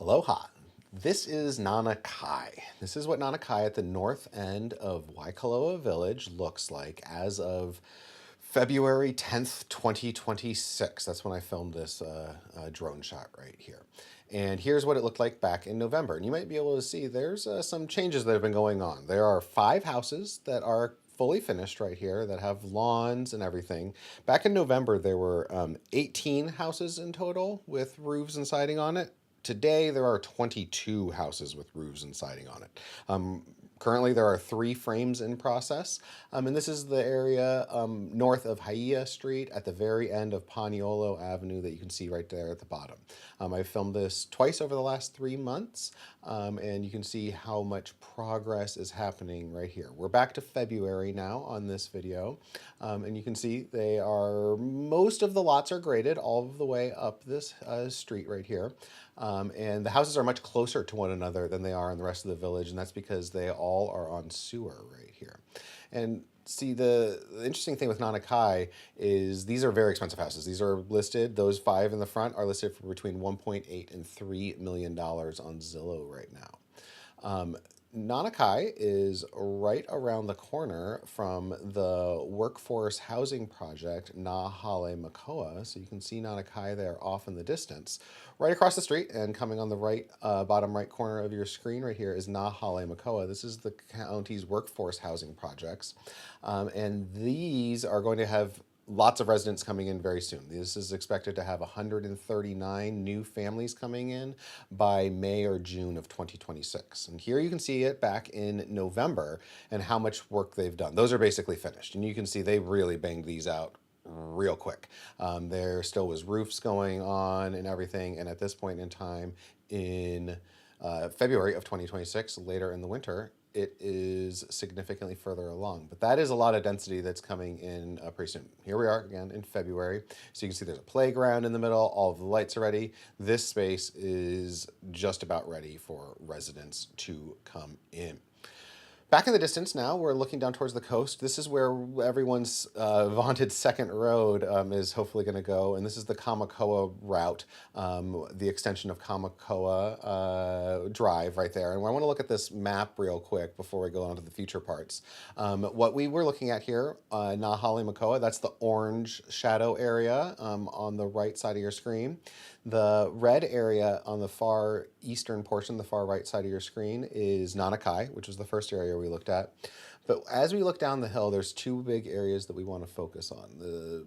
Aloha. This is Nānā. This is what Nānā at the north end of Waikōloa Village looks like as of February 10th, 2026. That's when I filmed this drone shot right here. And here's what it looked like back in November. And you might be able to see there's some changes that have been going on. There are 5 houses that are fully finished right here that have lawns and everything. Back in November, there were 18 houses in total with roofs and siding on it. Today, there are 22 houses with roofs and siding on it. Currently, there are 3 frames in process, and this is the area north of Hale Street at the very end of Paniolo Avenue that you can see right there at the bottom. I filmed this twice over the last 3 months, and you can see how much progress is happening right here. We're back to February now on this video, and you can see most of the lots are graded all of the way up this street right here. And the houses are much closer to one another than they are in the rest of the village, and that's because they all are on sewer right here. And see, the interesting thing with Nānā is these are very expensive houses. These are listed, those 5 in the front are listed for between $1.8 and $3 million on Zillow right now. Nānā is right around the corner from the workforce housing project Hale Makoa. So you can see Nānā there off in the distance. Right across the street and coming on the right bottom right corner of your screen right here is Hale Makoa. This is the county's workforce housing projects. And these are going to have lots of residents coming in very soon. This is expected to have 139 new families coming in by May or June of 2026. And here you can see it back in November and how much work they've done. Those are basically finished. And you can see they really banged these out real quick. There still was roofs going on and everything. And at this point in time in February of 2026, later in the winter, it is significantly further along. But that is a lot of density that's coming in pretty soon. Here we are again in February. So you can see there's a playground in the middle. All of the lights are ready. This space is just about ready for residents to come in. Back in the distance now, we're looking down towards the coast. This is where everyone's vaunted second road is hopefully going to go. And this is the Kamakoa route, the extension of Kamakoa Drive right there. And I want to look at this map real quick before we go on to the future parts. What we were looking at here, Hale Makoa, that's the orange shadow area on the right side of your screen. The red area on the far eastern portion, the far right side of your screen, is Nānā, which was the first area we looked at. But as we look down the hill, there's 2 big areas that we want to focus on. The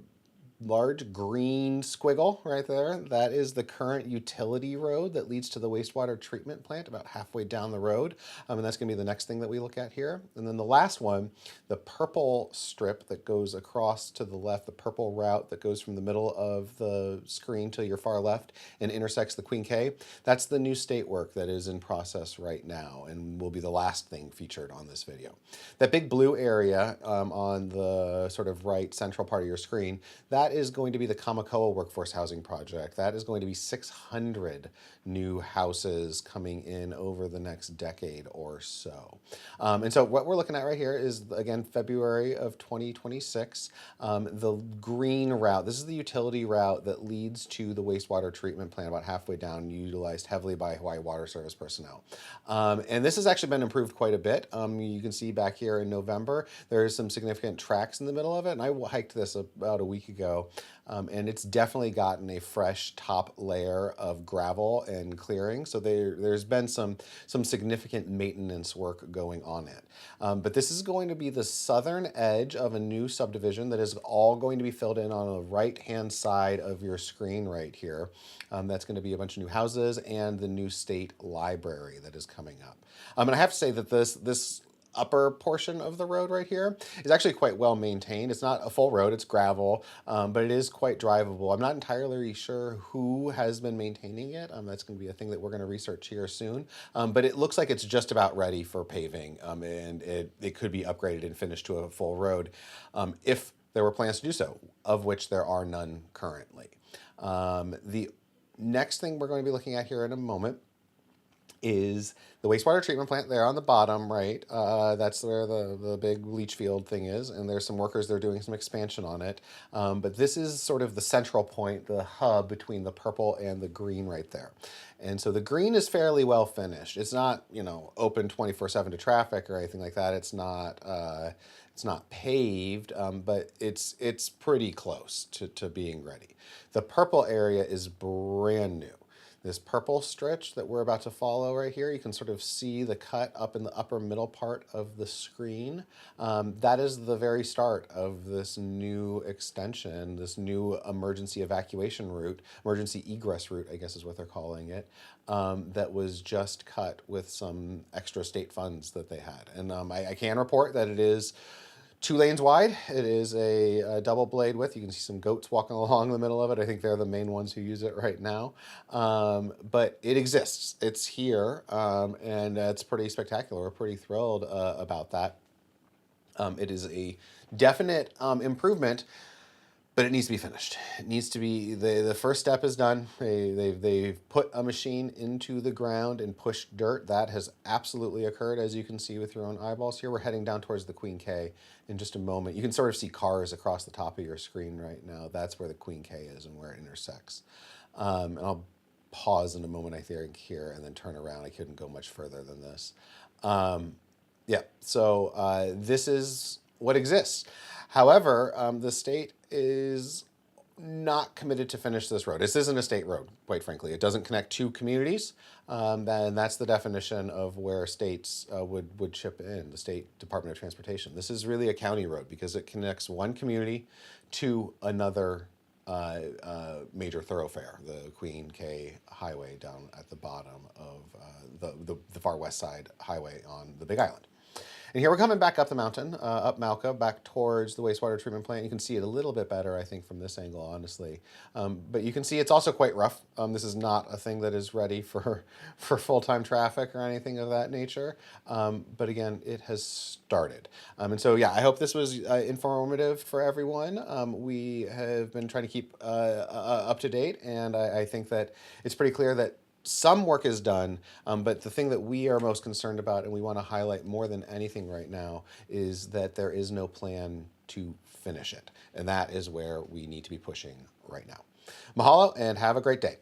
large green squiggle right there, that is the current utility road that leads to the wastewater treatment plant about halfway down the road. And that's going to be the next thing that we look at here. And then the last one, the purple strip that goes across to the left, the purple route that goes from the middle of the screen to your far left and intersects the Queen K, that's the new state work that is in process right now and will be the last thing featured on this video. That big blue area on the sort of right central part of your screen, that is going to be the Kamakoa Workforce Housing Project. That is going to be 600 new houses coming in over the next decade or so. And so what we're looking at right here is, again, February of 2026. The green route, this is the utility route that leads to the wastewater treatment plant about halfway down, utilized heavily by Hawaii Water Service personnel. And this has actually been improved quite a bit. You can see back here in November, there's some significant tracks in the middle of it. And I hiked this about a week ago. And it's definitely gotten a fresh top layer of gravel and clearing. So there's been some significant maintenance work going on it. But this is going to be the southern edge of a new subdivision that is all going to be filled in on the right-hand side of your screen right here. That's going to be a bunch of new houses and the new state library that is coming up. And I have to say that this upper portion of the road right here is actually quite well maintained. It's not a full road, it's gravel, but it is quite drivable. I'm not entirely sure who has been maintaining it. That's going to be a thing that we're going to research here soon. But it looks like it's just about ready for paving, and it could be upgraded and finished to a full road if there were plans to do so, of which there are none currently. The next thing we're going to be looking at here in a moment is the wastewater treatment plant there on the bottom, right? That's where the big leach field thing is, and there's some workers that are doing some expansion on it. But this is sort of the central point, the hub between the purple and the green right there. And so the green is fairly well finished. It's not, open 24/7 to traffic or anything like that. It's not paved, but it's pretty close to being ready. The purple area is brand new. This purple stretch that we're about to follow right here, you can sort of see the cut up in the upper middle part of the screen. That is the very start of this new extension, this new emergency evacuation route, emergency egress route, I guess is what they're calling it, that was just cut with some extra state funds that they had. And I can report that it is 2 lanes wide. It is a double blade width. You can see some goats walking along the middle of it. I think they're the main ones who use it right now. But it exists. It's here, and it's pretty spectacular. We're pretty thrilled about that. It is a definite improvement, but it needs to be finished. It needs to be, the first step is done. They've put a machine into the ground and pushed dirt. That has absolutely occurred, as you can see with your own eyeballs here. We're heading down towards the Queen K in just a moment. You can sort of see cars across the top of your screen right now. That's where the Queen K is and where it intersects. And I'll pause in a moment, I think, here, and then turn around. I couldn't go much further than this. So this is what exists. However, the state is not committed to finish this road. This isn't a state road, quite frankly. It doesn't connect 2 communities, and that's the definition of where states would chip in, the State Department of Transportation. This is really a county road because it connects 1 community to another major thoroughfare, the Queen K Highway down at the bottom of the far west side highway on the Big Island. And here we're coming back up the mountain, up Mauka, back towards the wastewater treatment plant. You can see it a little bit better, I think, from this angle, honestly. But you can see it's also quite rough. This is not a thing that is ready for full-time traffic or anything of that nature. But again, it has started. And so, yeah, I hope this was informative for everyone. We have been trying to keep up to date, and I think that it's pretty clear that some work is done, but the thing that we are most concerned about and we want to highlight more than anything right now is that there is no plan to finish it. And that is where we need to be pushing right now. Mahalo and have a great day.